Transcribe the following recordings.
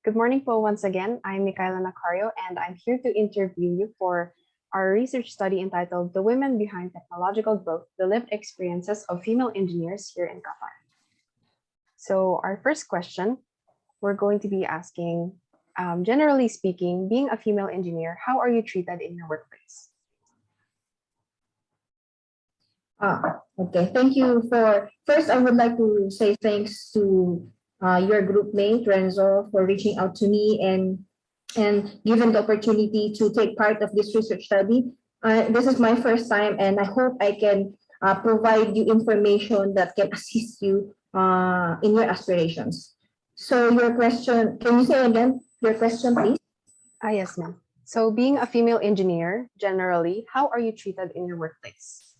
Good morning po once again. I'm Micaela Nacario and I'm here to interview you for our research study entitled The Women Behind Technological Growth, the Lived Experiences of Female Engineers here in Qatar. So our first question, we're going to be asking, generally speaking, being a female engineer, how are you treated in your workplace? Okay. Thank you for, first, I would like to say thanks to your group mate, Renzo, for reaching out to me and given the opportunity to take part of this research study. This is my first time, and I hope I can provide you information that can assist you in your aspirations. So your question, can you say again your question, please? Yes, ma'am. So being a female engineer, generally, how are you treated in your workplace?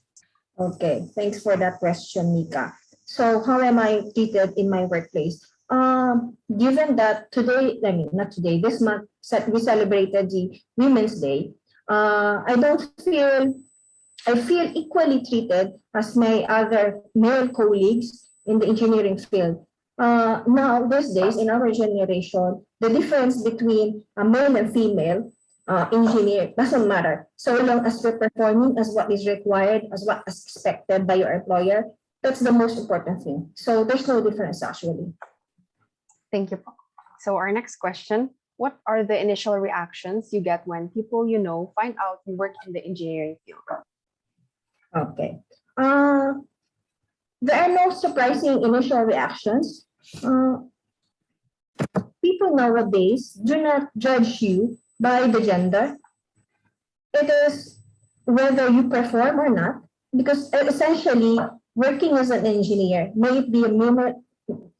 Okay, thanks for that question, Nika. So how am I treated in my workplace? Given that today, I mean, not today, this month we celebrated the Women's Day, I don't feel, I feel equally treated as my other male colleagues in the engineering field. Now, these days, in our generation, the difference between a male and female engineer doesn't matter. So long as you're performing as what is required, as what is expected by your employer, that's the most important thing. So there's no difference actually. Thank you po. So our next question, what are the initial reactions you get when people you know find out you work in the engineering field? Okay. There are no surprising initial reactions. People nowadays do not judge you by the gender. It is whether you perform or not, because essentially working as an engineer, may it be a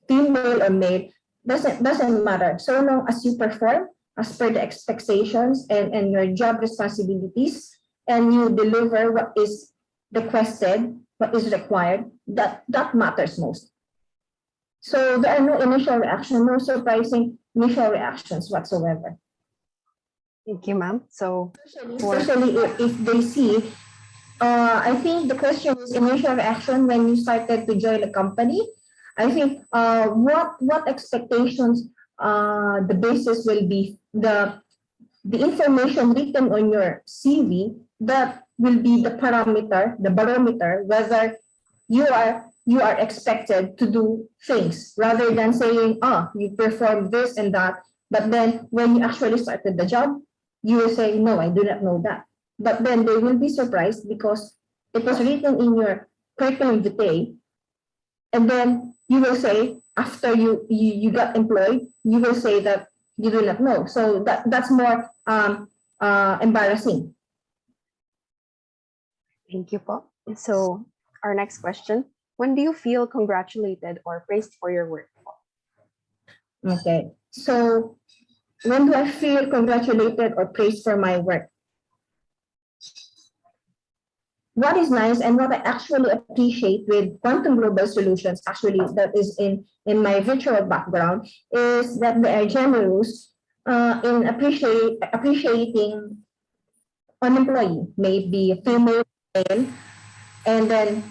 female or male, doesn't matter. So long as you perform as per the expectations and your job responsibilities, and you deliver what is requested, what is required, that matters most. So there are no initial reactions, no surprising initial reactions whatsoever. Thank you, ma'am. So Especially if they see, I think the question is initial reaction when you started to join the company. I think what expectations the basis will be the information written on your CV, that will be the parameter, the barometer, whether you are expected to do things rather than saying, you perform this and that. But then when you actually started the job, you will say, no, I do not know that. But then they will be surprised because it was written in your curriculum vitae. And then you will say, after you got employed, you will say that you do not know. So that's more embarrassing. thank you po. So our next question, when do you feel congratulated or praised for your work? Okay. So when do I feel congratulated or praised for my work? What is nice and what I actually appreciate with Quantum Global Solutions, actually that is in my virtual background, is that they are generous in appreciating an employee, maybe female, male, and then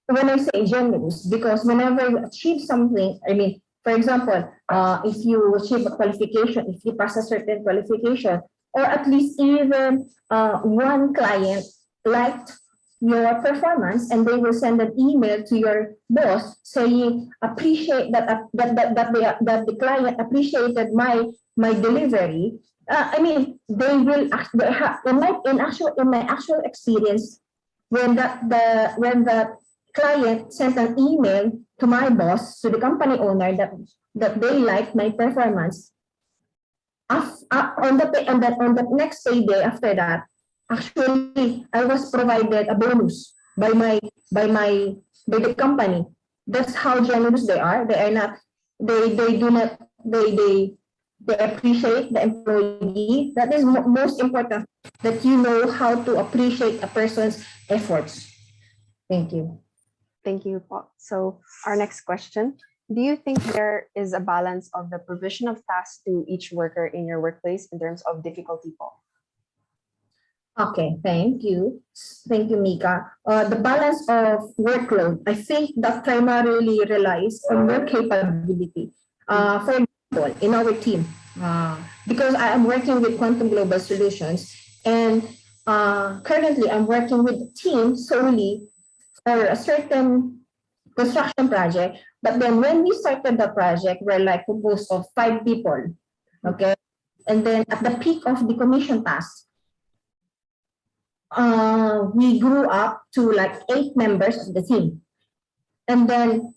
when I say generous, because whenever you achieve something, I mean, for example, if you achieve a qualification, if you pass a certain qualification, or at least even one client liked your performance and they will send an email to your boss saying appreciate that the client appreciated my delivery. I mean, they will in my actual experience, when the client sent an email to my boss, to the company owner, that they liked my performance. On the next payday after that, actually I was provided a bonus by the company. That's how generous they are. They are not. They do not. They appreciate the employee. That is most important. That you know how to appreciate a person's efforts. Thank you. Thank you po. So our next question, do you think there is a balance of the provision of tasks to each worker in your workplace in terms of difficulty po? Okay, thank you. Thank you, Mika. The balance of workload, I think that primarily relies on your capability. For people in our team because I am working with Quantum Global Solutions, and currently I'm working with a team solely for a certain construction project. But then when we started the project, we're like composed of 5 people. Okay. And then at the peak of the commission task, we grew up to like 8 members of the team. And then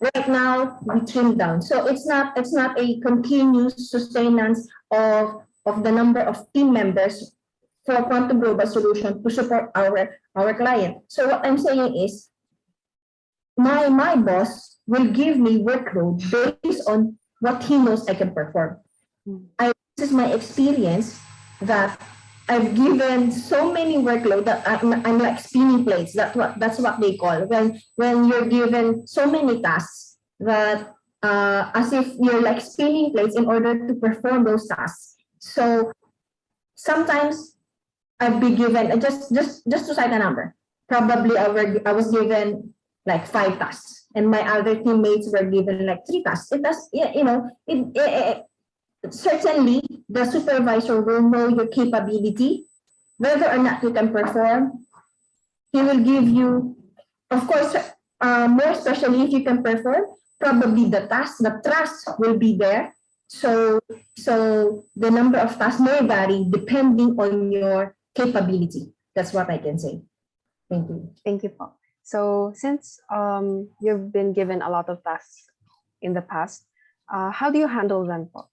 right now we trimmed down. So it's not a continuous sustenance of the number of team members for Quantum Global Solution to support our client. So what I'm saying is my boss will give me workload based on what he knows I can perform. This is my experience that I've given so many workload that I'm like spinning plates. That's what they call when you're given so many tasks that as if you're like spinning plates in order to perform those tasks. So sometimes I've been given just to cite a number. Probably I was given like 5 tasks, and my other teammates were given like 3 tasks. It does, certainly the supervisor will know your capability, whether or not you can perform. He will give you, of course, more especially if you can perform, probably the trust will be there. So the number of tasks may vary depending on your capability. That's what I can say. Thank you. Thank you, po. So since you've been given a lot of tasks in the past, how do you handle them, po?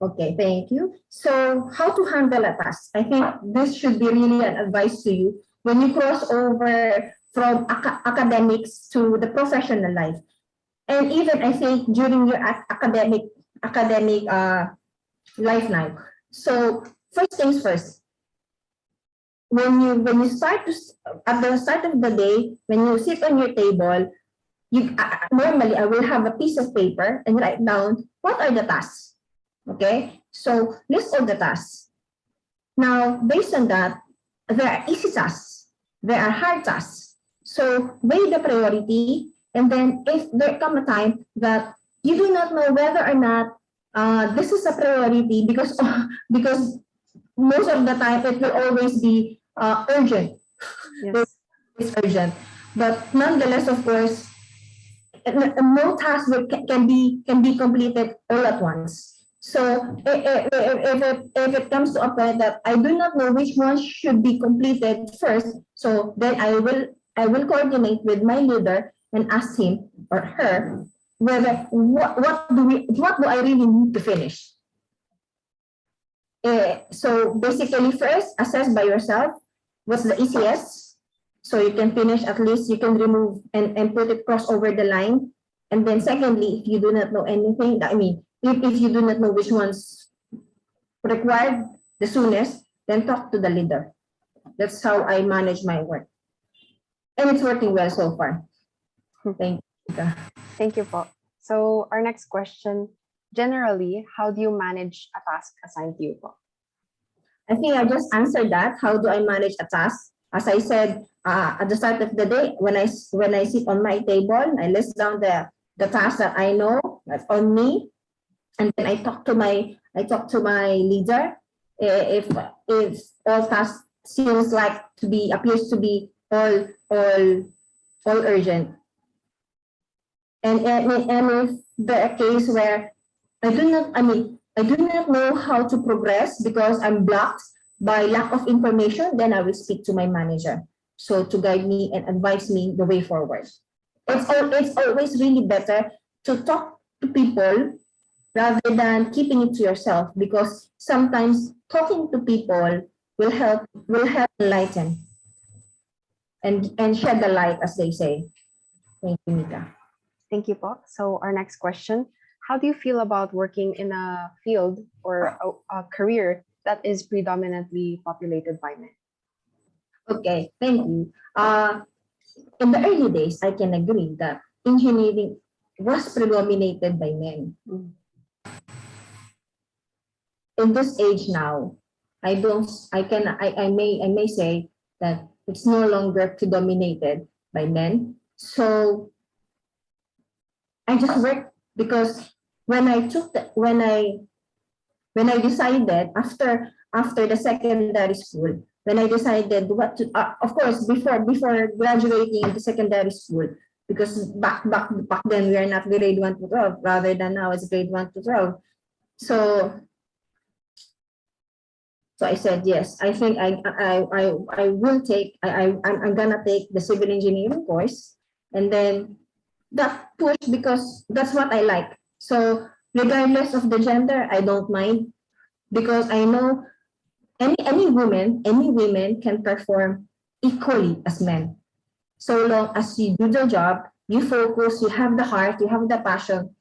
Okay, thank you. So how to handle a task? I think this should be really an advice to you when you cross over from academics to the professional life. And even I think during your academic life now. So first things first, when you start to at the start of the day, when you sit on your table, you normally I will have a piece of paper and write down what are the tasks. Okay, so list all the tasks. Now, based on that, there are easy tasks, there are hard tasks. So weigh the priority, and then if there come a time that you do not know whether or not this is a priority because most of the time it will always be urgent. Yes. It's urgent, but nonetheless, of course, no task can be completed all at once. So if it comes to a point that I do not know which one should be completed first, so then I will coordinate with my leader and ask him or her whether what do I really need to finish. So basically, first assess by yourself what's the easiest, so you can finish, at least you can remove and put it cross over the line. And then secondly, if you do not know anything, I mean, if you do not know which one's required the soonest, then talk to the leader. That's how I manage my work. And it's working well so far. Thank you. Thank you, po. So our next question, generally, how do you manage a task assigned to you, po? I think I just answered that. How do I manage a task? As I said at the start of the day, when I sit on my table, I list down the tasks that I know that's on me, and then I talk to my leader. If all tasks seems like appears to be all urgent, and if the case where I do not know how to progress because I'm blocked by lack of information, then I will speak to my manager, so to guide me and advise me the way forward. It's always really better to talk to people rather than keeping it to yourself, because sometimes talking to people will help enlighten and shed the light, as they say. Thank you, Mika. Thank you, po. So our next question, how do you feel about working in a field or a career that is predominantly populated by men? Okay, thank you. In the early days, I can agree that engineering was predominated by men. In this age now, I may say that it's no longer predominated by men. So I just work because when I took the when I decided after the secondary school, when I decided what to, of course, before graduating the secondary school, because back then we are not grade 1 to 12, rather than now it's grade 1 to 12. So so I said yes. I think I will take I'm gonna take the civil engineering course, and then that push because that's what I like. So regardless of the gender, I don't mind because I know any women can perform equally as men. So long as you do the job, you focus, you have the heart, you have the passion.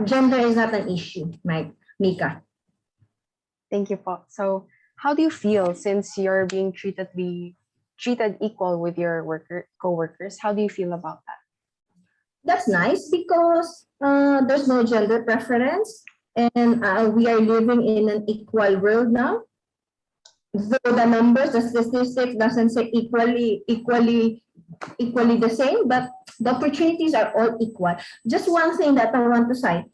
Gender is not an issue, Mika. Thank you po. So, how do you feel since you're being treated equal with your coworkers? How do you feel about that? That's nice because there's no gender preference, and we are living in an equal world now. Though the numbers, the statistics doesn't say equally the same, but the opportunities are all equal. Just one thing that I want to cite,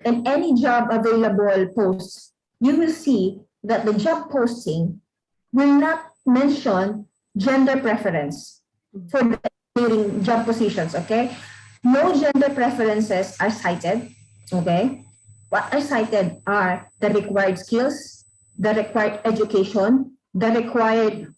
in any job available posts, you will see that the job posting will not mention gender preference for the engineering job positions, okay? No gender preferences are cited, okay? What are cited are the required skills, the required education, the required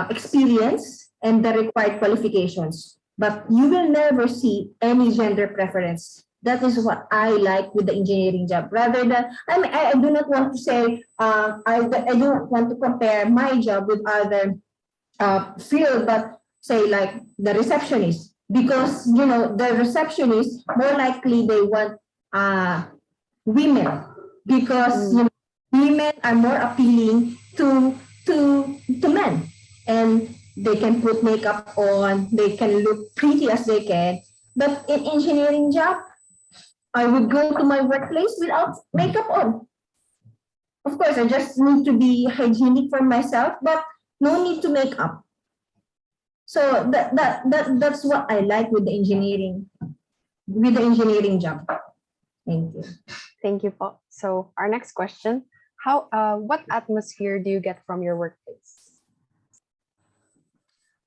experience, and the required qualifications. But you will never see any gender preference. That is what I like with the engineering job. Rather than, I do not want to say, I do not want to compare my job with other field, but say like the receptionist, because the receptionist more likely they want uh, women, because women are more appealing to men, and they can put makeup on, they can look pretty as they can. But in engineering job, I would go to my workplace without makeup on. Of course, I just need to be hygienic for myself, but no need to make up. So that's what I like with the engineering job. Thank you. Thank you po. So, our next question, what atmosphere do you get from your workplace?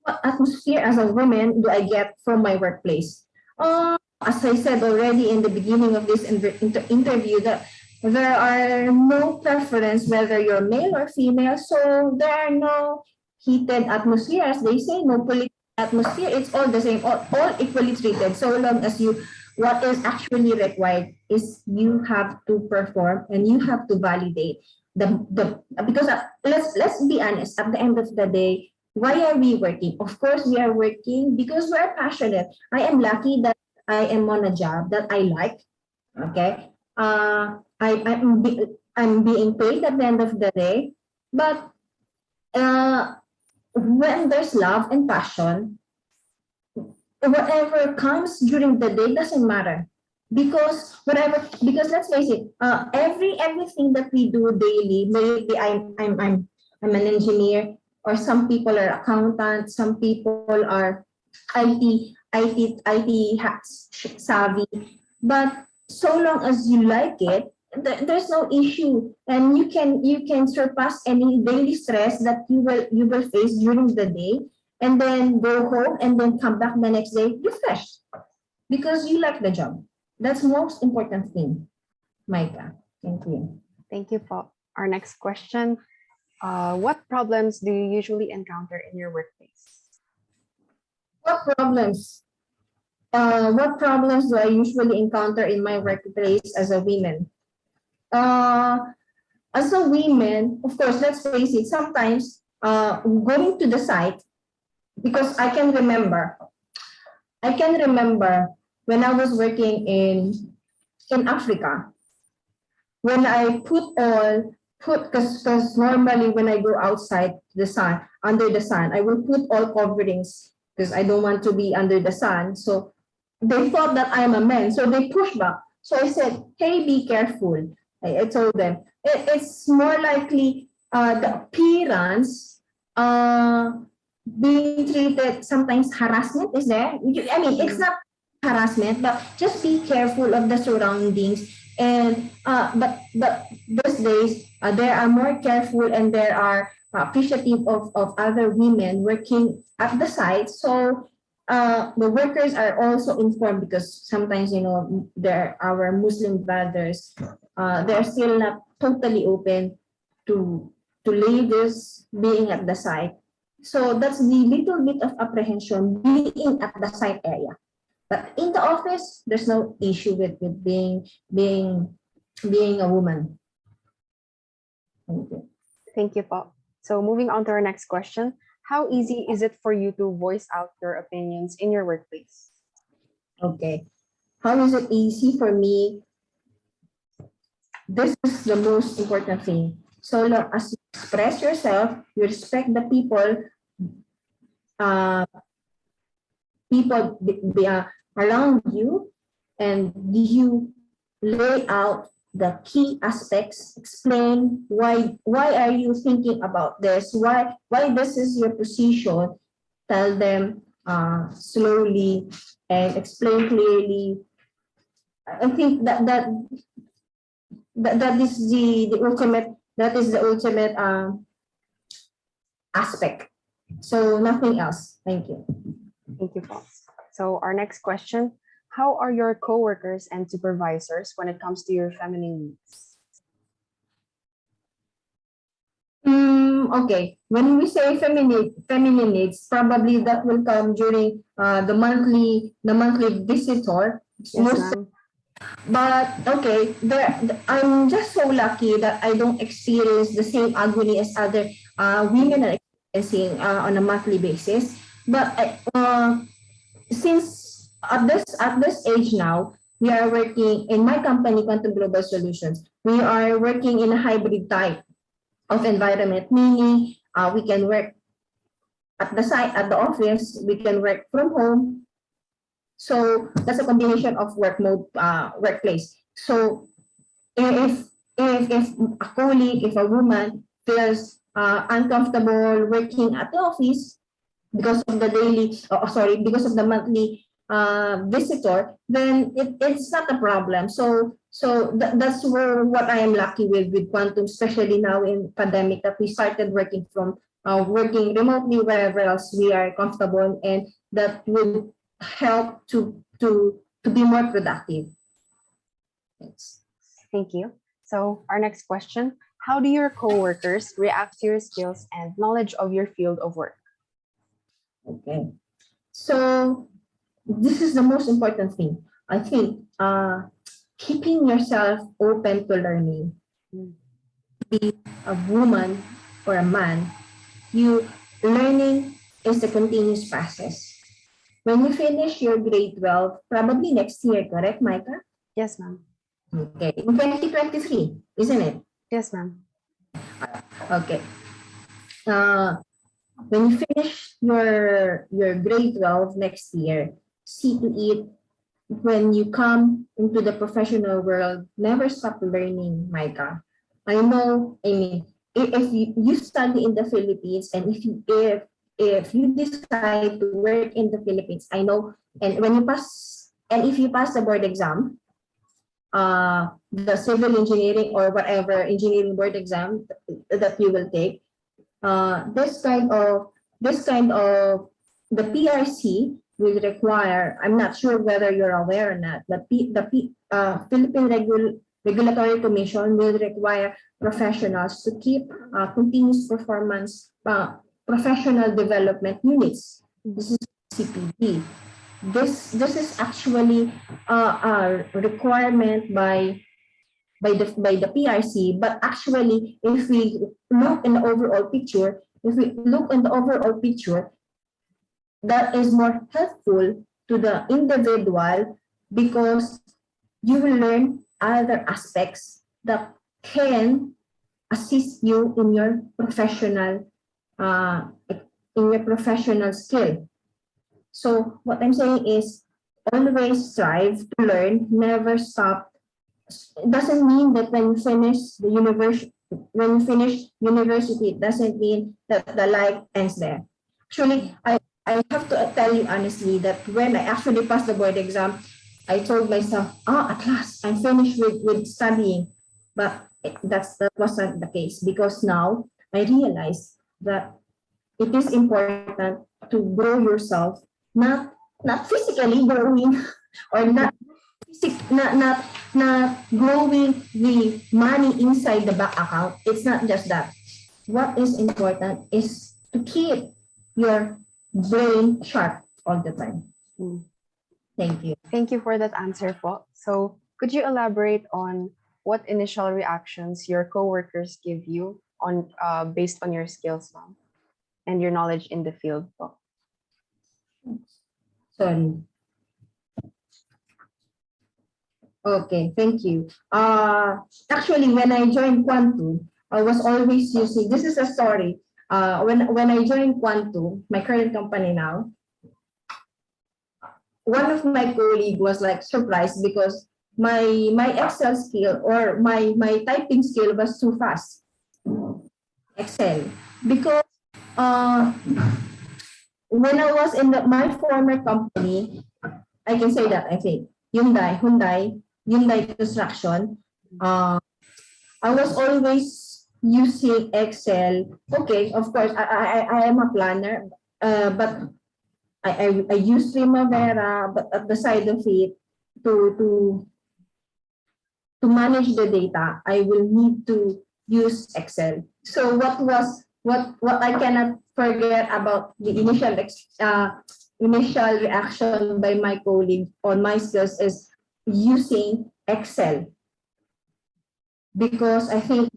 What atmosphere as a woman do I get from my workplace? As I said already in the beginning of this interview, that there are no preference whether you're male or female, so there are no heated atmosphere, as they say, no political atmosphere. It's all the same, all equally treated. So long as what is actually required is you have to perform and you have to validate the because let's be honest. At the end of the day, why are we working? Of course, we are working because we're passionate. I am lucky that I am on a job that I like. Okay. I'm being paid at the end of the day. But when there's love and passion, whatever comes during the day doesn't matter. Because let's face it, everything that we do daily, maybe I'm an engineer, or some people are accountants, some people are IT savvy. But so long as you like it, there's no issue, and you can surpass any daily stress that you will face during the day, and then go home and then come back the next day refreshed because you like the job. That's most important thing, Micah. Thank you. Thank you po. Our next question, what problems do you usually encounter in your workplace? What problems? What problems do I usually encounter in my workplace as a woman? Uh, as a woman, of course, let's face it. Sometimes, going to the site, because I can remember when I was working in Africa, when I because normally when I go outside the sun, under the sun, I will put all coverings because I don't want to be under the sun. So they thought that I'm a man, so they pushed back. So I said, "Hey, be careful." I told them it's more likely the appearance, being treated. Sometimes harassment is there. I mean, it's not. harassment, but just be careful of the surroundings. And but these days they are more careful, and they are appreciative of other women working at the site. So the workers are also informed, because sometimes, there our Muslim brothers, they're still not totally open to ladies being at the site. So that's the little bit of apprehension being at the site area. But in the office, there's no issue with being a woman. Thank you. Thank you, po. So moving on to our next question. How easy is it for you to voice out your opinions in your workplace? Okay. How is it easy for me? This is the most important thing. So long as you express yourself, you respect the people, uh, around you, and you lay out the key aspects, explain why are you thinking about this, why this is your position, tell them slowly and explain clearly. I think that is the ultimate, aspect. So nothing else. Thank you. Thank you, po. So our next question. How are your coworkers and supervisors when it comes to your feminine needs? Okay. When we say feminine needs, probably that will come during the monthly visitor. Yes, ma'am. But okay, I'm just so lucky that I don't experience the same agony as other women are experiencing on a monthly basis. But since at this age now, we are working in my company, Quantum Global Solutions. We are working in a hybrid type of environment, meaning we can work at the site, at the office, we can work from home. So that's a combination of workplace. So if a colleague, if a woman feels uncomfortable working at the office because of the because of the monthly visitor, then it's not a problem. So that's where what I am lucky with Quantum, especially now in pandemic, that we started working remotely wherever else we are comfortable, and that would help to be more productive. Thanks. Thank you. So our next question. How do your coworkers react to your skills and knowledge of your field of work? Okay. So this is the most important thing. I think keeping yourself open to learning. Be a woman or a man, you learning is a continuous process. When you finish your grade 12, probably next year, correct, Micah? Yes, ma'am. Okay, in 2023, isn't it? Yes, ma'am. Okay. When you finish your grade 12 next year, see to it, when you come into the professional world, never stop learning, Micah. I mean, if you study in the Philippines, and if you decide to work in the Philippines, I know, and if you pass the board exam, the civil engineering or whatever engineering board exam that you will take, this kind of the PRC will require. I'm not sure whether you're aware or not. Philippine Regulatory Commission will require professionals to keep continuous performance professional development units. This is CPD. This is actually a requirement by the PRC, but actually, if we look in the overall picture, that is more helpful to the individual, because you will learn other aspects that can assist you in your professional skill. So what I'm saying is, always strive to learn, never stop. It doesn't mean that when you finish university, it doesn't mean that the life ends there. Actually, I have to tell you honestly that when I actually passed the board exam, I told myself, at last, I'm finished with studying. But that wasn't the case because now I realize that it is important to grow yourself, not not physically growing or not growing the money inside the bank account. It's not just that. What is important is to keep your brain sharp all the time. Mm. Thank you. Thank you for that answer po. So, could you elaborate on what initial reactions your coworkers give you on based on your skills, ma'am, and your knowledge in the field po? Sorry. Okay, thank you. Actually, when I joined Quantum, I was always using, this is a story. When I joined Quantum, my current company now, one of my colleague was like surprised because my Excel skill or my typing skill was too fast. Excel. Because uh, when I was in my former company, I can say that I think Hyundai Construction. Uh, I was always using Excel. Okay, of course, I am a planner, but I use Primavera, but at the side of it, to to to manage the data, I will need to use Excel. So what I cannot forget about the initial reaction by my colleague on my skills is using Excel because I think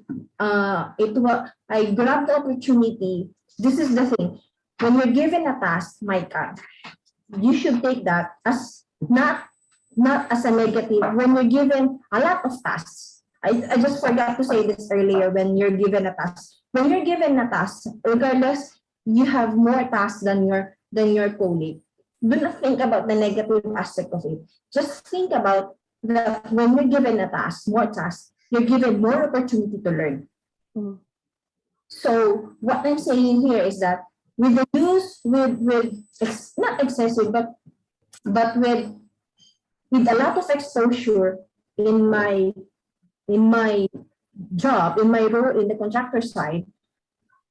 it was I grabbed the opportunity. This is the thing. When you're given a task, Micah, you should take that as not as a negative. When you're given a lot of tasks, I just forgot to say this earlier. When you're given a task, when you're given a task, regardless, you have more tasks than your colleague. Do not think about the negative aspect of it. Just think about that when you're given a task, more tasks, you're given more opportunity to learn. Mm. So what I'm saying here is that with the use not excessive but with a lot of exposure in my job in my role in the contractor side,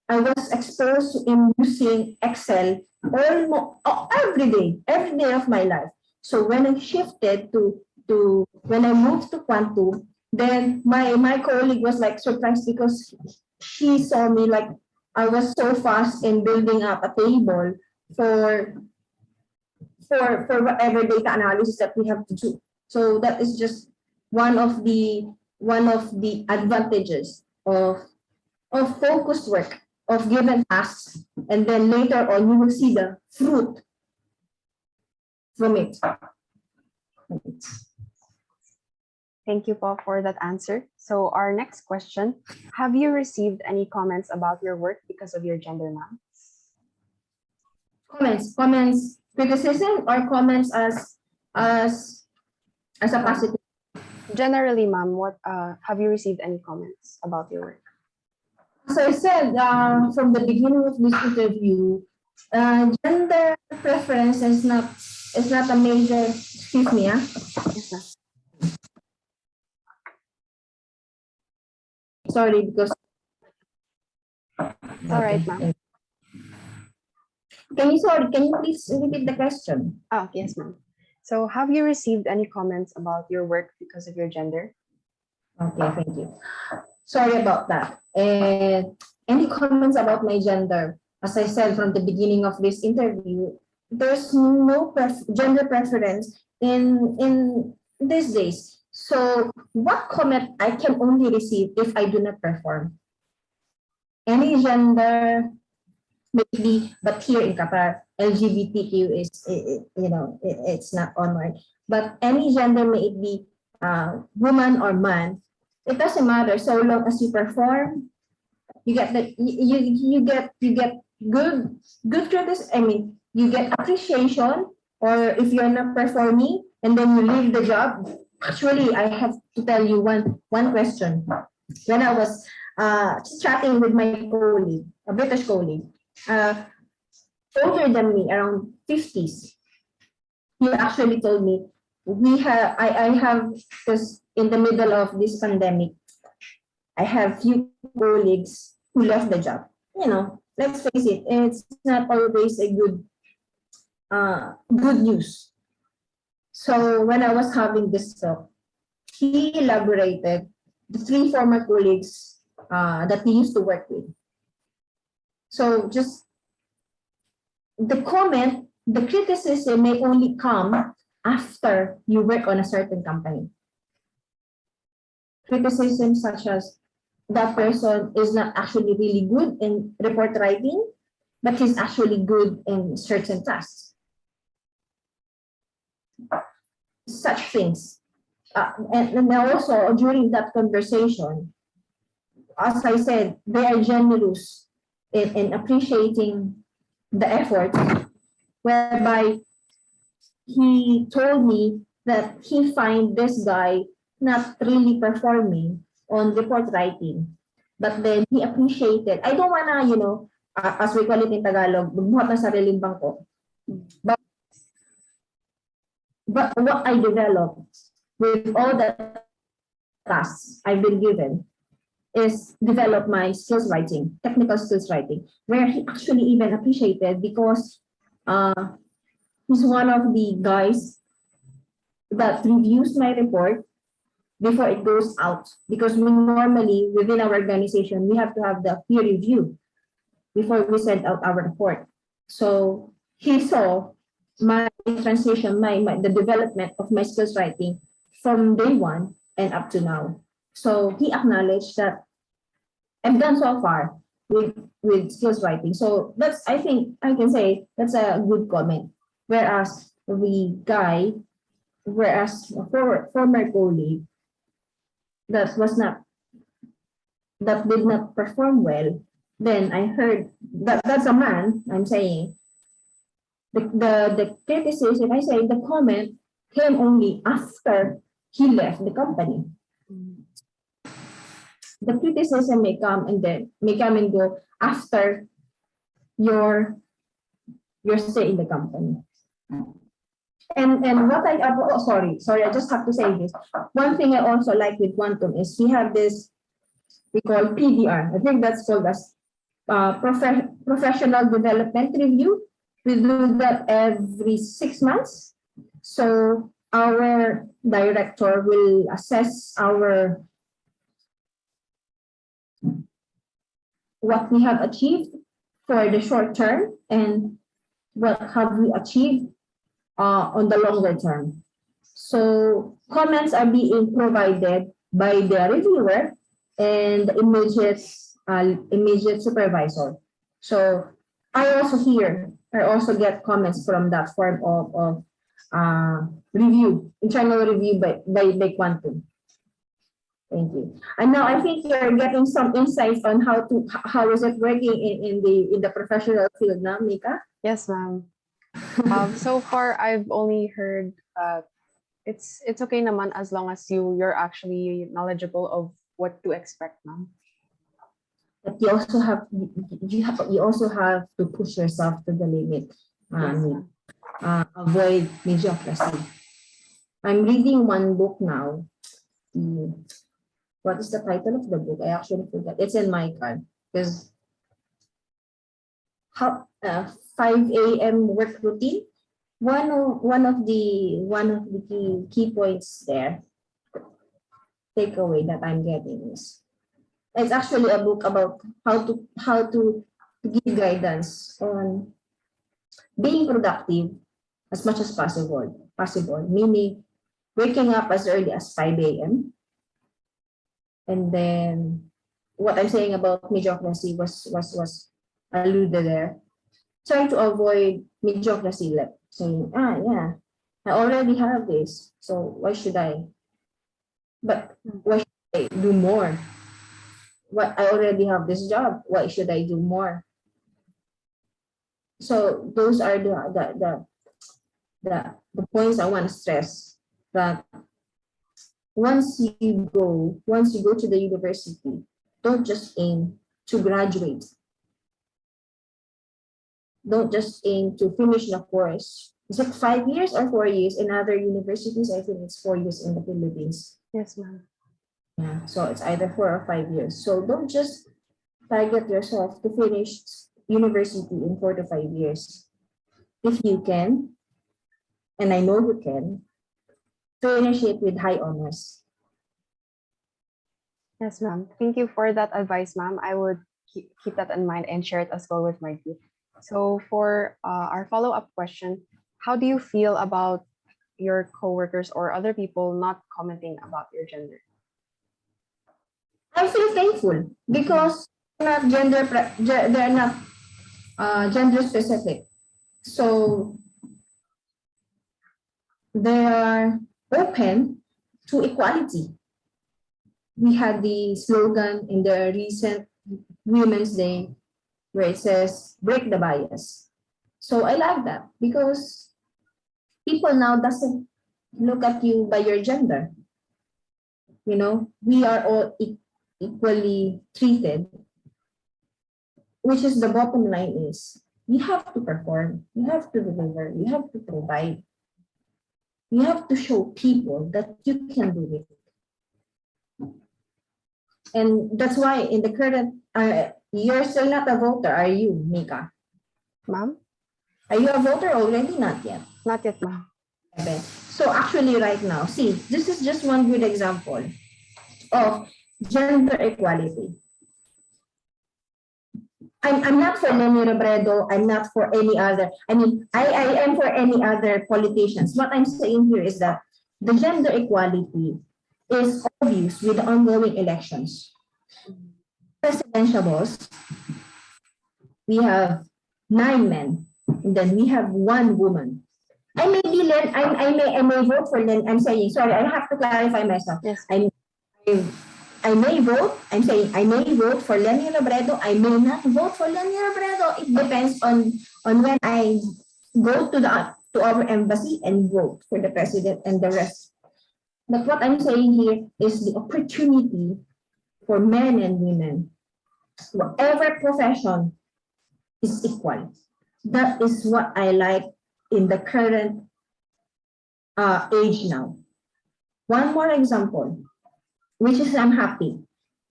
I was exposed in using Excel almost every day of my life. So when I shifted to when I moved to Quantum, then my colleague was like surprised because she saw me like I was so fast in building up a table for for whatever data analysis that we have to do. So that is just one of the advantages of focused work, of given tasks, and then later on you will see the fruit from it. Thank you, po, for that answer. So, our next question: have you received any comments about your work because of your gender, ma'am? Comments, criticism or comments as as a positive. Generally, ma'am, what have you received any comments about your work? As I said from the beginning of this interview, gender preference is not a major. Excuse me, Yes, ma'am. sorry because. All right, ma'am. Can you please repeat the question? Oh, yes, ma'am. So, have you received any comments about your work because of your gender? Okay, thank you. Sorry about that. And any comments about my gender? As I said from the beginning of this interview, there's no gender preference in these days. So what comment I can only receive if I do not perform? Any gender, maybe, but here in Qatar, LGBTQ is, it's not honored. But any gender, may it be woman or man, it doesn't matter so long as you perform, you get the you get good criticism. I mean, you get appreciation. Or if you're not performing and then you leave the job, actually, I have to tell you one question. When I was chatting with my colleague, a British colleague, uh, older than me, around 50s. He actually told me, I have, because in the middle of this pandemic, I have few colleagues who left the job. Let's face it, it's not always a good news. So when I was having this talk, he elaborated the three former colleagues that he used to work with. So just the comment, the criticism may only come after you work on a certain company. Criticism such as that person is not actually really good in report writing, but he's actually good in certain tasks. Such things. And also during that conversation, as I said, they are generous in appreciating the effort, whereby he told me that he find this guy not really performing on report writing. But then he appreciated. I don't wanna, as we call it in Tagalog, magbuhat ng sariling bangko. But what I developed with all the tasks I've been given is develop my skills writing, technical skills writing, where he actually even appreciated because he's one of the guys that reviews my report before it goes out. Because we normally, within our organization, we have to have the peer review before we send out our report. So he saw my transition, the development of my skills writing from day one and up to now. So he acknowledged that I've done so far with skills writing. So that's, I think I can say that's a good comment. Whereas a former colleague that did not perform well, then I heard that's a man, I'm saying. The criticism, I say the comment came only after he left the company. The criticism may come and go after your stay in the company. And what sorry, I just have to say this. One thing I also like with Quantum is we have this, we call PDR. I think that's called as professional development review. We do that every 6 months. So our director will assess what we have achieved for the short term and what have we achieved on the longer term. So comments are being provided by the reviewer and the immediate supervisor. So I also get comments from that form of review, internal review by Quantum. Thank you. And now I think you're getting some insights on how is it working in the professional field now, Mika? Yes, ma'am. So far, I've only heard it's okay naman as long as you're actually knowledgeable of what to expect, ma'am. But you also have to push yourself to the limit. Avoid mediocrity. I'm reading one book now. What is the title of the book? I actually forgot. It's in my card because 5 a.m. work routine. One of the key points there, takeaway that I'm getting is it's actually a book about how to give guidance on being productive as much as possible, meaning waking up as early as 5 a.m. And then what I'm saying about mediocrity was alluded there. Try to avoid mediocrity, like saying, yeah, I already have this, so why should I? But why should I do more? What, I already have this job, why should I do more? So those are the points I want to stress, that once you go to the university, don't just aim to graduate. Don't just aim to finish the course. Is it 5 years or 4 years? In other universities, I think it's 4 years in the Philippines. Yes, ma'am. Yeah, so it's either 4 or 5 years. So don't just target yourself to finish university in 4 to 5 years. If you can, and I know you can, finish it with high honors. Yes, ma'am. Thank you for that advice, ma'am. I would keep that in mind and share it as well with my group. So for our follow-up question, how do you feel about your coworkers or other people not commenting about your gender? I feel thankful because they're not gender specific. So they are open to equality. We had the slogan in the recent Women's Day where it says break the bias. So I like that because people now doesn't look at you by your gender. You know, we are all equally treated, which is the bottom line is you have to perform, you have to deliver, you have to provide, you have to show people that you can do it. And that's why in the current, you're still not a voter, are you, Mika? Ma'am? Are you a voter already? Not yet. Not yet, ma'am. Okay. So actually right now, see, this is just one good example of gender equality. I'm not for Lenny Robredo. I'm not for any other. I mean, I am for any other politicians. What I'm saying here is that the gender equality is obvious with the ongoing elections. Presidential balls, we have 9 men, and then we have 1 woman. I may be Len, I may vote for Len. I'm saying, sorry, I have to clarify myself. Yes. I may vote, I'm saying I may vote for Lenny Robredo, I may not vote for Lenny Robredo. It depends on when I go to our embassy and vote for the president and the rest. But what I'm saying here is the opportunity for men and women, whatever profession, is equal. That is what I like in the current age now. One more example, which is I'm happy.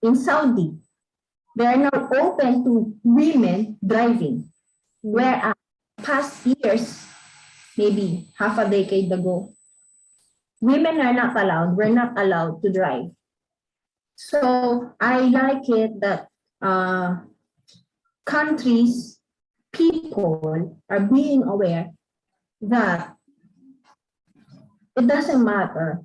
In Saudi, they are now open to women driving, where past years, maybe half a decade ago, women are not allowed, we're not allowed to drive. So I like it that countries, people are being aware that it doesn't matter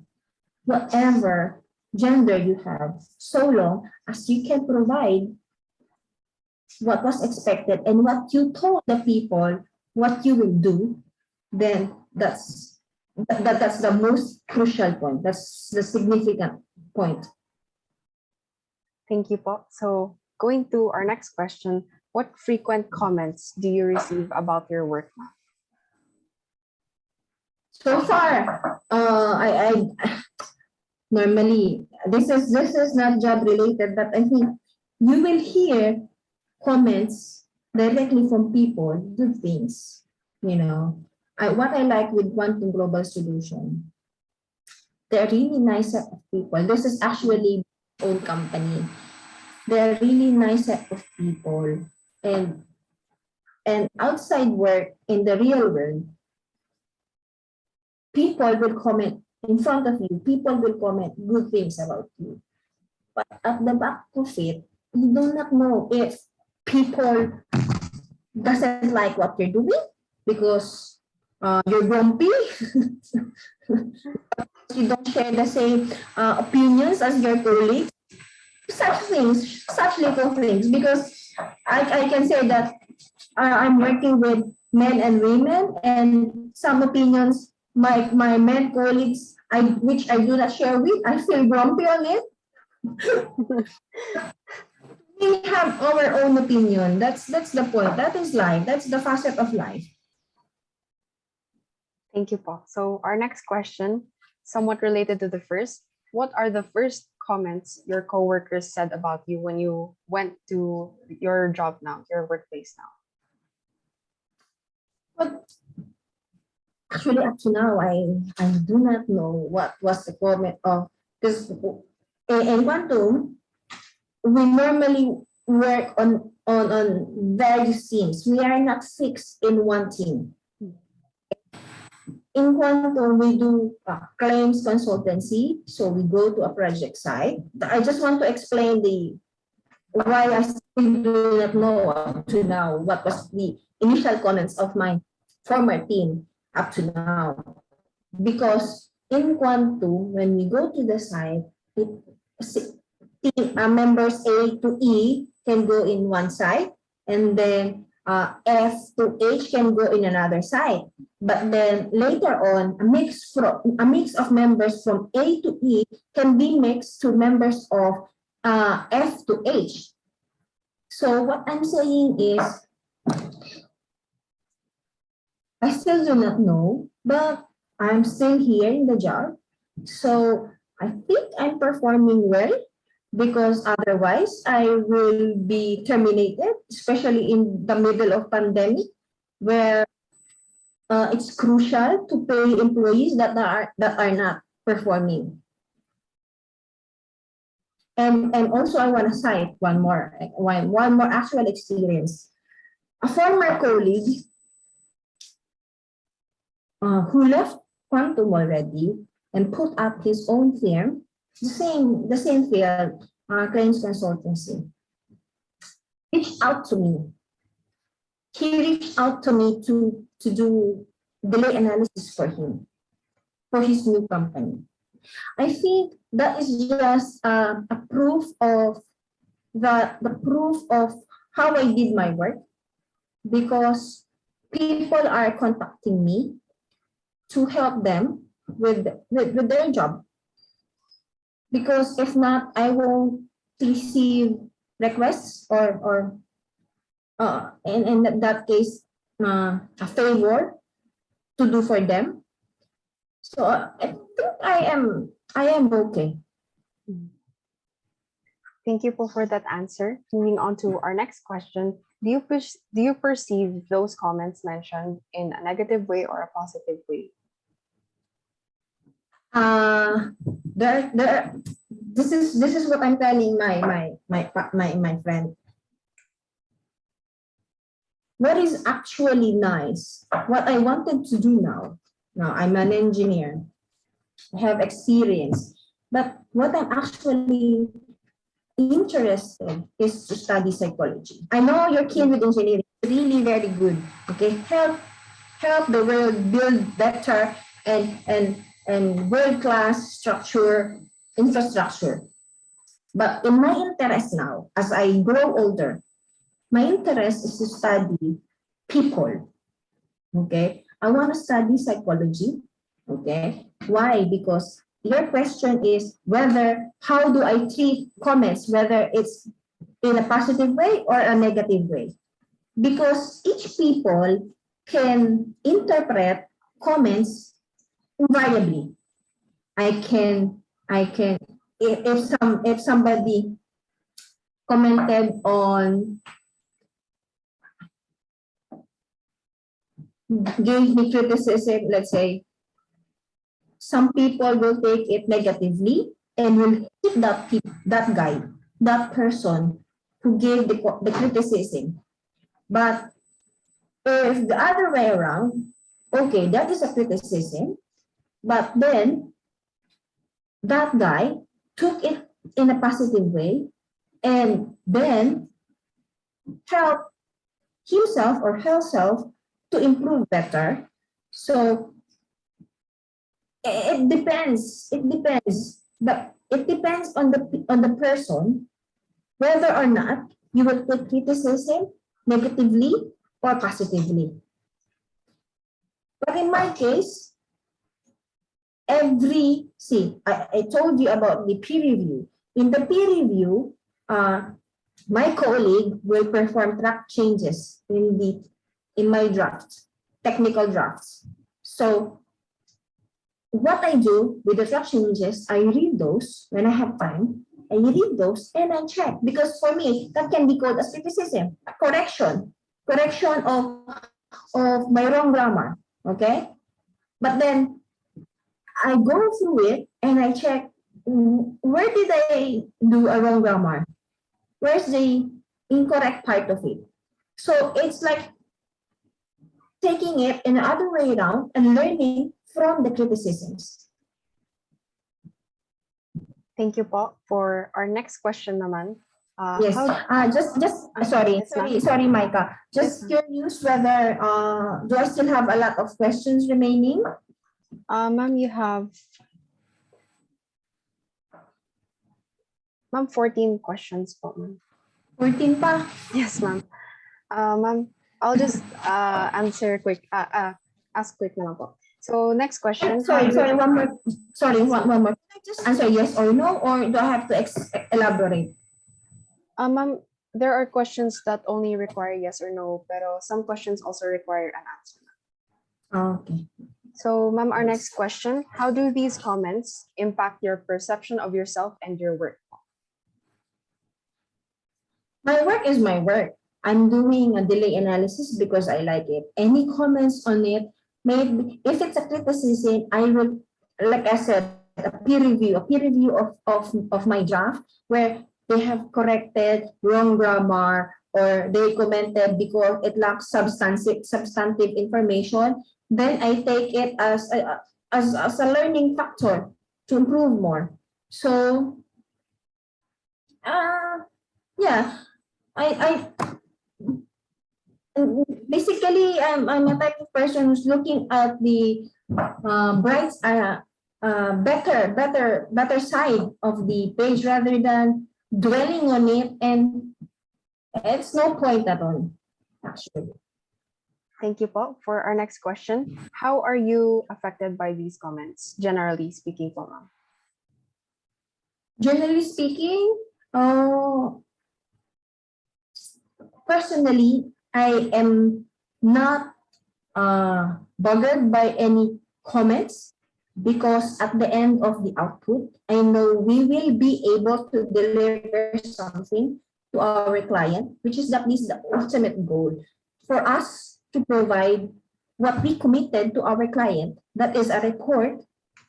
whatever gender you have, so long as you can provide what was expected and what you told the people what you will do, then that's the most crucial point. That's the significant point. Thank you, po. So going to our next question, what frequent comments do you receive about your work? So far, I normally this is not job related, but I think you will hear comments directly from people, good things. You know, what I like with Quantum Global Solution, they're really nice set of people. This is actually my own company. They're really nice set of people, and outside work in the real world, people will comment in front of you. People will comment good things about you. But at the back of it, you do not know if people doesn't like what you're doing because you're grumpy. You don't share the same opinions as your colleagues. Such things, such little things. Because I can say that I'm working with men and women, and some opinions my men colleagues which I do not share with, I feel grumpy on it. We have our own opinion. That's the point. That is life. That's the facet of life. Thank you, po. So our next question, somewhat related to the first, what are the first comments your coworkers said about you when you went to your job now, your workplace now? But actually, up to now, I do not know what was the comment of, because in Quantum, we normally work on various teams. We are not fixed in one team. In Quantum, we do claims consultancy. So we go to a project site. I just want to explain the why I still do not know up to now what was the initial comments of my former team up to now. Because in Quantum, when we go to the site, members A to E can go in one side, and then F to H can go in another side. But then later on, a mix of members from A to E can be mixed to members of F to H. So what I'm saying is, I still do not know, but I'm still here in the job. So I think I'm performing well, because otherwise I will be terminated, especially in the middle of pandemic, where it's crucial to pay employees that are not performing. And also I want to cite one more actual experience. A former colleague who left Quantum already and put up his own firm, the same field, claims consultancy, reached out to me. He reached out to me to do delay analysis for him, for his new company. I think that is just a proof of the proof of how I did my work, because people are contacting me to help them with their job. Because if not, I won't receive requests or in that case, a favor to do for them. So I think I am okay. Thank you for that answer. Moving on to our next question. Do you perceive those comments mentioned in a negative way or a positive way? This is what I'm telling my friend. What is actually nice, what I wanted to do now I'm an engineer, I have experience, but what I'm actually interested is to study psychology. I know you're keen with engineering, really very good. Okay, help the world build better and world-class infrastructure. But in my interest now, as I grow older, my interest is to study people. Okay, I want to study psychology. Okay, why? Because your question is how do I treat comments, whether it's in a positive way or a negative way? Because each people can interpret comments variably. I can if somebody commented on, gave me criticism, let's say, some people will take it negatively and will hit that person who gave the criticism. But if the other way around, okay, that is a criticism, but then that guy took it in a positive way and then help himself or herself to improve better. So it depends. But it depends on the person whether or not you will take criticism negatively or positively. But in my case, I told you about the peer review. In the peer review, my colleague will perform track changes in my drafts, technical drafts. So what I do with the track changes, I read those when I have time. I read those and I check, because for me that can be called as criticism, correction of of my wrong grammar. Okay? But then I go through it and I check where did I do a wrong grammar? Where's the incorrect part of it? So it's like taking it in the other way around and learning from the criticisms. Thank you po. For our next question naman. Yes. Sorry, yes, ma'am. sorry, Micah. Just Yes, curious whether do I still have a lot of questions remaining? Ma'am, you have 14 questions po, ma'am. 14 pa. Yes, ma'am. Ma'am, I'll just answer quick, ask quick na lang po. So next question. Sorry, one more. Sorry, one more. Can I just answer yes or no, or do I have to elaborate? Ma'am, there are questions that only require yes or no, pero some questions also require an answer. Okay. So, ma'am, our next question: how do these comments impact your perception of yourself and your work? My work is my work. I'm doing a delay analysis because I like it. Any comments on it, maybe if it's a criticism, I will, like I said, a peer review of my draft where they have corrected wrong grammar or they commented because it lacks substantive information. Then I take it as a learning factor to improve more. So, yeah, I basically I'm a type of person who's looking at the bright better side of the page rather than dwelling on it, and it's no point at all actually. Thank you po. For our next question, how are you affected by these comments, generally speaking po, ma'am? Generally speaking, personally, I am not bothered by any comments because at the end of the output, I know we will be able to deliver something to our client, which is at least the ultimate goal for us to provide what we committed to our client, that is a report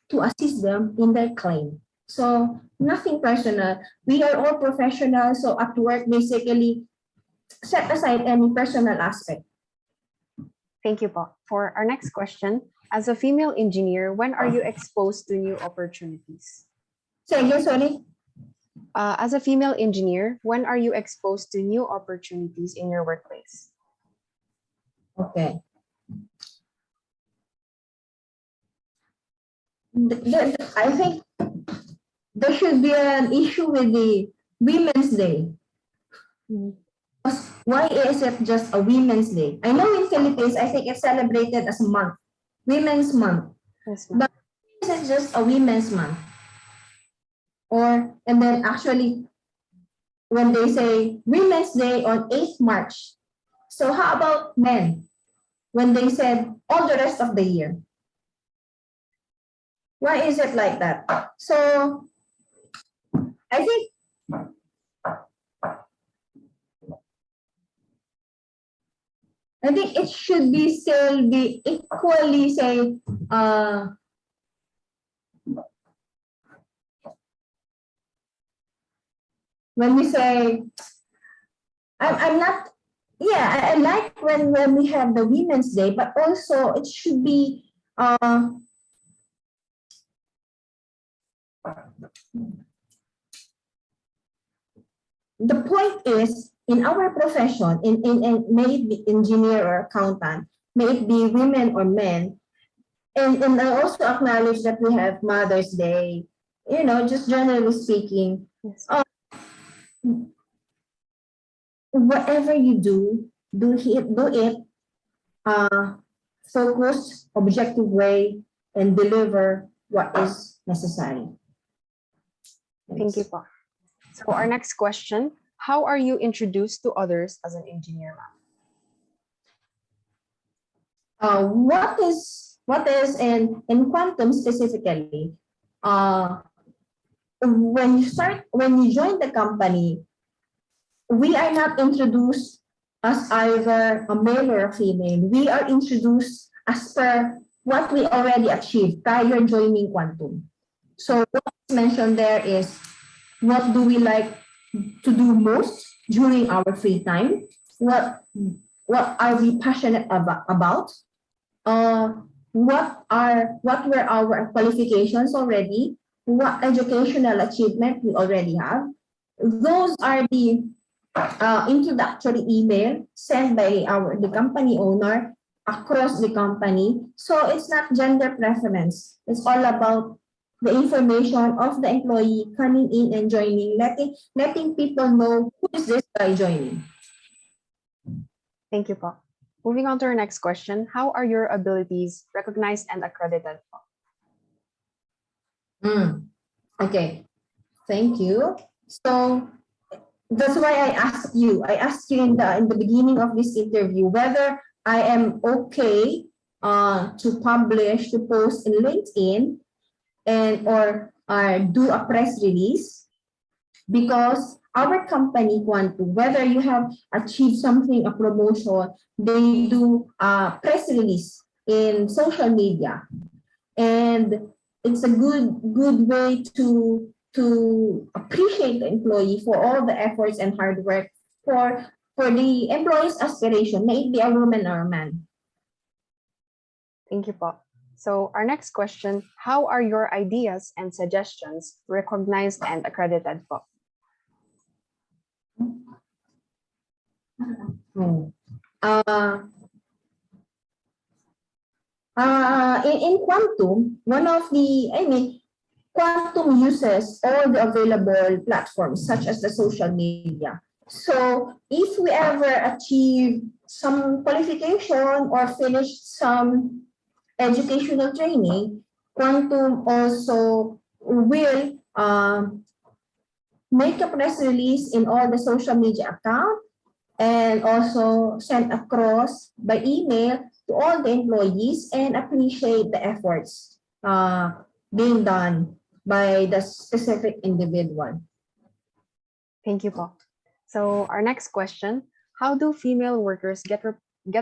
to assist them in their claim. So nothing personal. We are all professionals, so at work, basically, set aside any personal aspect. Thank you po. For our next question, as a female engineer, when are you exposed to new opportunities? Say again, sorry. As a female engineer, when are you exposed to new opportunities in your workplace? Okay. I think there should be an issue with the Women's Day. Why is it just a Women's Day? I know in Philippines, I think it's celebrated as a month, Women's Month. Yes, but is it just a Women's Month? Or, and then actually, when they say Women's Day on 8th March, so how about men? When they said all the rest of the year? Why is it like that? So, I think it should be still be equally say when we say I'm not, yeah, I like when we have the Women's Day, but also it should be the point is in our profession, in may it be engineer or accountant, may it be women or men, and I also acknowledge that we have Mother's Day, just generally speaking. Yes. Whatever you do it focused, objective way, and deliver what is necessary. Thank you po. So our next question, how are you introduced to others as an engineer, ma'am? What is in quantum specifically, when you join the company, we are not introduced as either a male or a female. We are introduced as per what we already achieved prior joining Quantum. So what's mentioned there is what do we like to do most during our free time? What are we passionate about? What were our qualifications already? What educational achievement we already have? Those are the introductory email sent by the company owner across the company. So it's not gender preference. It's all about the information of the employee coming in and joining, letting people know who is this guy joining. Thank you po. Moving on to our next question. How are your abilities recognized and accredited po? Okay, thank you. So that's why I asked you. I asked you in the beginning of this interview whether I am okay to publish, to post in LinkedIn and or do a press release, because our company Quantum, whether you have achieved something, a promotion, they do a press release in social media, and it's a good way to appreciate the employee for all the efforts and hard work for the employee's aspiration, may it be a woman or a man. Thank you po. So our next question, how are your ideas and suggestions recognized and accredited po? In Quantum, Quantum uses all the available platforms such as the social media. So if we ever achieve some qualification or finish some educational training, Quantum also will make a press release in all the social media accounts and also send across by email to all the employees and appreciate the efforts being done by the specific individual. Thank you po. So our next question, how do female workers get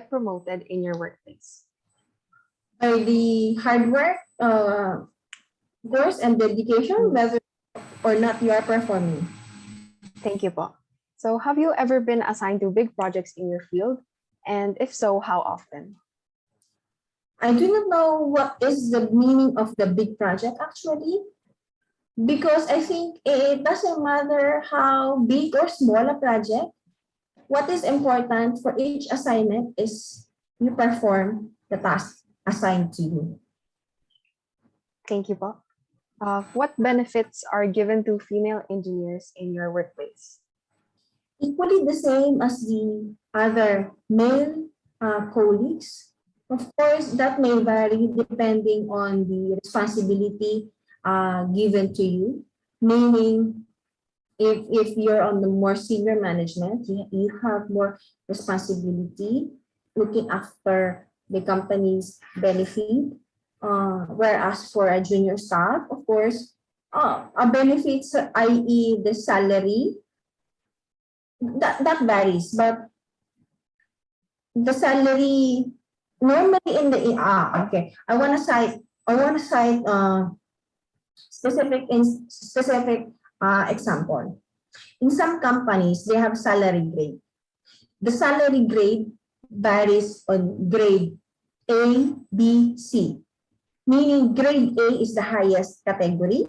promoted in your workplace? By the hard work, course, and dedication, whether or not you are performing. Thank you po. So have you ever been assigned to big projects in your field? And if so, how often? I do not know what is the meaning of the big project actually, because I think it doesn't matter how big or small a project. What is important for each assignment is you perform the task assigned to you. Thank you po. What benefits are given to female engineers in your workplace? Equally the same as the other male colleagues. Of course, that may vary depending on the responsibility given to you. Meaning, if you're on the more senior management, you have more responsibility looking after the company's benefit. Whereas for a junior staff, of course, a benefits, i.e. the salary, that varies, but the salary normally in the okay. I want to cite specific example. In some companies, they have salary grade. The salary grade varies on grade A, B, C. Meaning grade A is the highest category,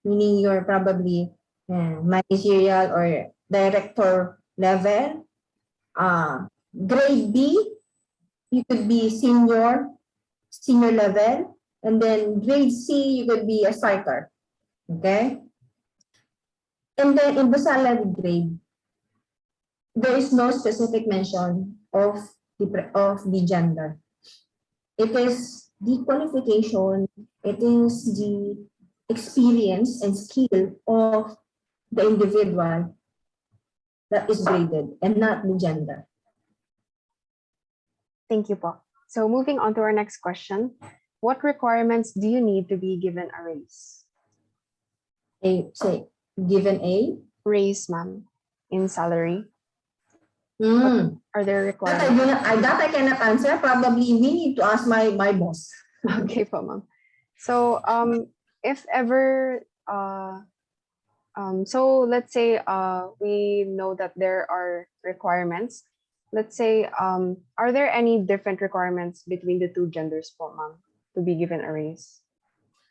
meaning you're probably managerial or director level. Grade B, you could be senior level, and then grade C, you could be a starter. Okay? And then in the salary grade, there is no specific mention of the gender. It is the qualification, it is the experience and skill of the individual that is graded and not the gender. Thank you po. So moving on to our next question, what requirements do you need to be given a raise? Given a raise, ma'am, in salary? Mm. Are there That I, requirements? do not, that I cannot answer. Probably we need to ask my boss. Okay po, ma'am. So, if ever, so let's say we know that there are requirements. Let's say, are there any different requirements between the two genders po, ma'am, to be given a raise?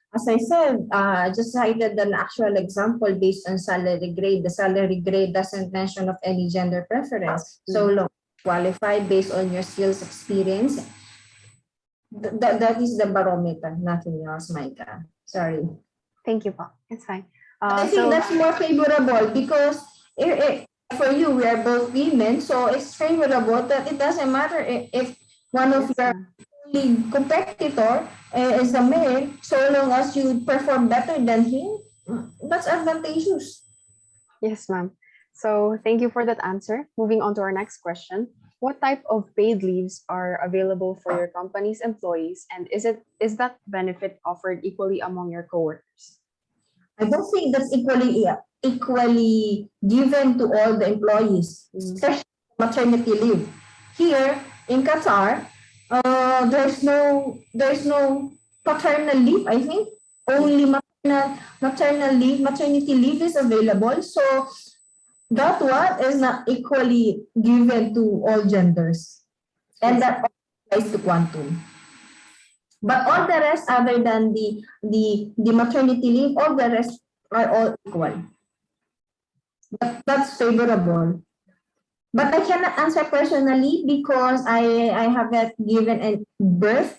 As I said, I just cited an actual example based on salary grade. The salary grade doesn't mention of any gender preference. So long qualified based on your skills, experience. That is the barometer, nothing else, Micah. Sorry. Thank you po. It's fine. I think So, that's more favorable because for you, we are both women, so it's favorable that it doesn't matter if one of yes, your ma'am. lead competitor is a male, so long as you perform better than him, that's advantageous. Yes, ma'am. So thank you for that answer. Moving on to our next question. What type of paid leaves are available for your company's employees, and is that benefit offered equally among your coworkers? I don't think that's equally given to all the employees, especially maternity leave. Here in Qatar, there's no paternal leave. I think only maternity leave is available. So that one is not equally given to all genders, and Yes. that applies to quantum. But all the rest, other than the maternity leave, all the rest are all equal. But that's favorable. But I cannot answer personally because I haven't given a birth.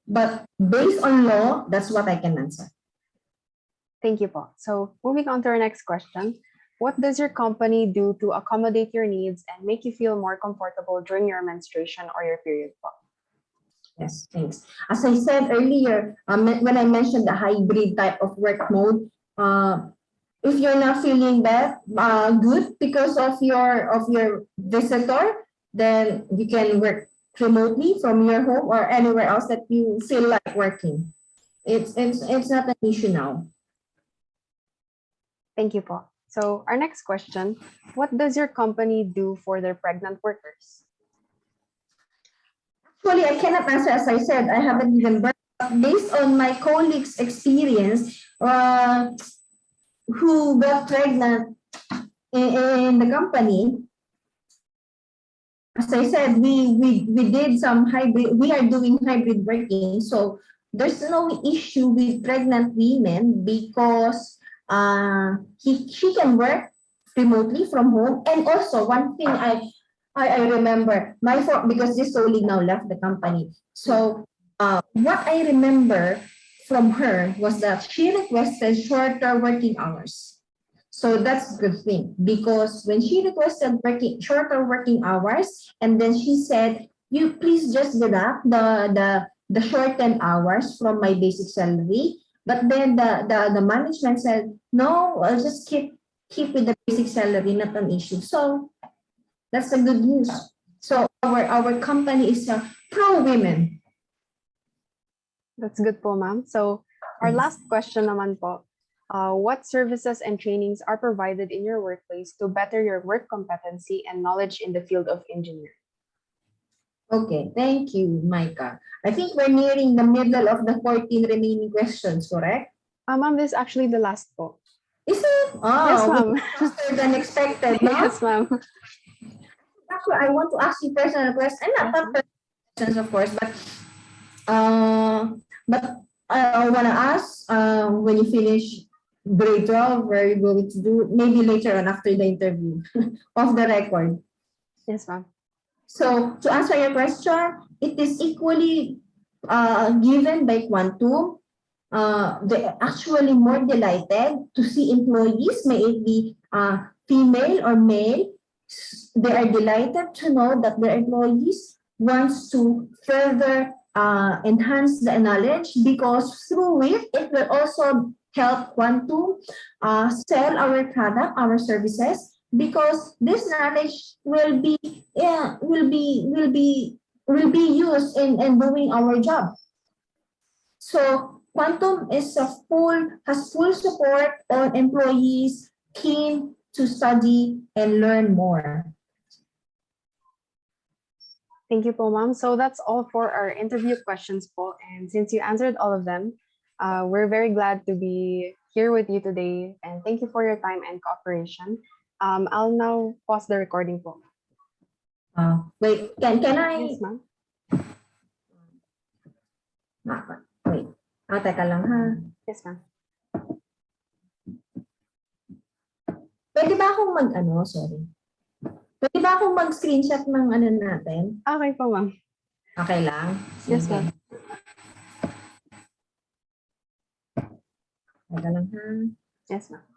But based on law, that's what I can answer. Thank you po. So moving on to our next question. What does your company do to accommodate your needs and make you feel more comfortable during your menstruation or your period po? Yes, thanks. As I said earlier, when I mentioned the hybrid type of work mode, if you're not feeling that good because of your visitor, then you can work remotely from your home or anywhere else that you feel like working. It's not an issue now. Thank you po. So our next question. What does your company do for their pregnant workers? Actually, I cannot answer. As I said, I haven't even worked. Based on my colleagues' experience, who got pregnant in the company, as I said, we did some hybrid. We are doing hybrid working, so there's no issue with pregnant women because she can work remotely from home. And also one thing I remember because this colleague now left the company. So what I remember from her was that she requested shorter working hours. So that's a good thing because when she requested shorter working hours, and then she said, "You please just deduct the shortened hours from my basic salary." But then the management said, "No, I'll just keep with the basic salary, not an issue." So that's the good news. So our company is pro women. That's good po, ma'am. So our last question naman po. What services and trainings are provided in your workplace to better your work competency and knowledge in the field of engineering? Okay, thank you, Micah. I think we're nearing the middle of the 14 remaining questions, correct? Ma'am, this is actually the last po. Is it? Yes, Oh, ma'am. faster than expected, no? Yes, ma'am. Actually, I want to ask you personal questions, not Yes, personal questions, of course, uh, but I want to ask, when you finish grade 12, where are you going to do? Maybe later on after the interview, off the record. yes, ma'am. So to answer your question, it is equally given by Quantum. They're actually more delighted to see employees, may it be female or male. They are delighted to know that their employees wants to further enhance the knowledge because through it will also help Quantum sell our product, our services, because this knowledge will be used in doing our job. So Quantum has full support on employees keen to study and learn more. Thank you po, ma'am. So that's all for our interview questions po. And since you answered all of them, we're very glad to be here with you today. And thank you for your time and cooperation. I'll now pause the recording po. Wait, can I? Yes, ma'am. Wait. Teka lang ha. Yes, ma'am. Pwede ba akong sorry. Pwede ba akong mag-screenshot ng natin? Okay po, ma'am. Okay lang? Yes, ma'am. Teka lang ha. Yes, ma'am.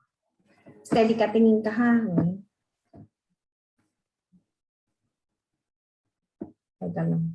Steady ka, tingin ka ha. Teka lang.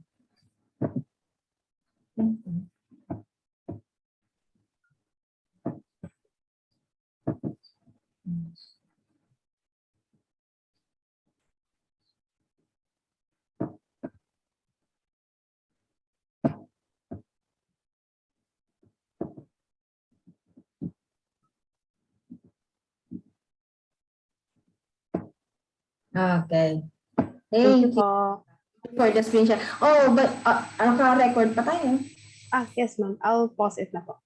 Okay. Thank you Thank you po. for the screenshot. Oh, but naka-record pa tayo. Yes, ma'am. I'll pause it na po.